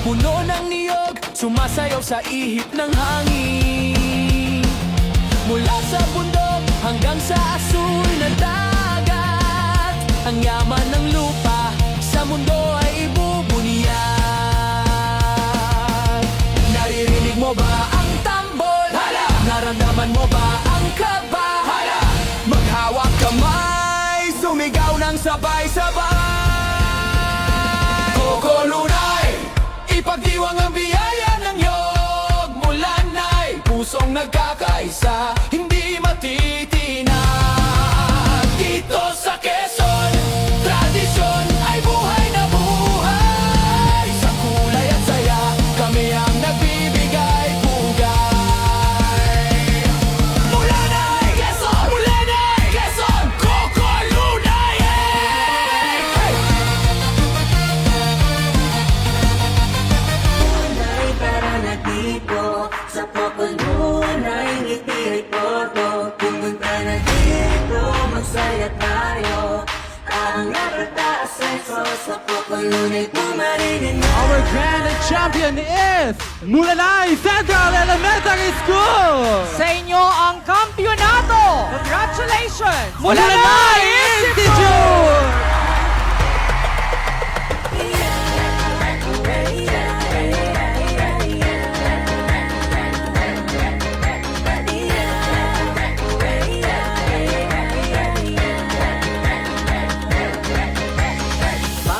puno ng niyog, sumasayaw sa ihip ng hangin. Mula sa bundok hanggang sa asul na dagat, ang yaman ng lupa sa mundo ay ibubuniyag. Naririnig mo ba ang tambol? Hala! Naramdaman mo ba ang kaba? Hala! Maghawak kamay, sumigaw ng sabay-sabay. Kokolunay, ipagdiwang ang biyaya ng yog. Mulanay, pusong nagkakaisa, hindi matitinag. Dito sa Quezon, tradisyon ay buhay na buhay. Sa kulay at saya, kami ang nagbibigay pugay. Mulanay, Quezon! Mulanay, Quezon! Kokolunay! Hey! Ay para na dito sa Kokolunay, ngiti ay todo. Pumunta na dito, magsaya tayo. Ang napatasenso sa Kokolunay, pumarinin na. Our grand champion is Mulanay Central Elementary School! Sa inyo ang kampyonato! Congratulations! Mulanay Institute!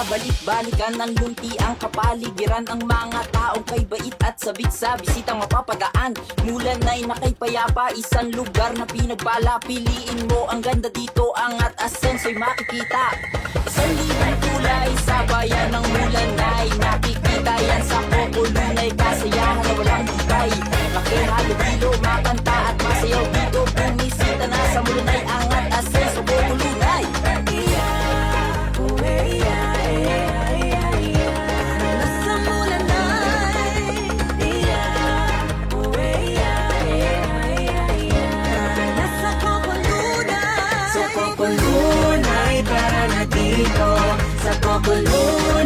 Babalik-balikan ng lunti ang kapaligiran, ang mga taong kay bait at sabik sa bisitang mapapadaan. Mulanay na kay payapa, isang lugar na pinagbala. Piliin mo ang ganda dito, angat asenso'y makikita. Isang libang kulay sa bayan ng Mulanay, nakikita yan sa Kokolunay. Kasayahan na walang hintay, makihalo-hilo, makanta at masayaw dito. Bumisita na sa Mulanay, angat asenso Kokolunay. Nasa Mulanay, nasa Kokolunay. Sa Kokolunay para na dito, sa Kokolunay.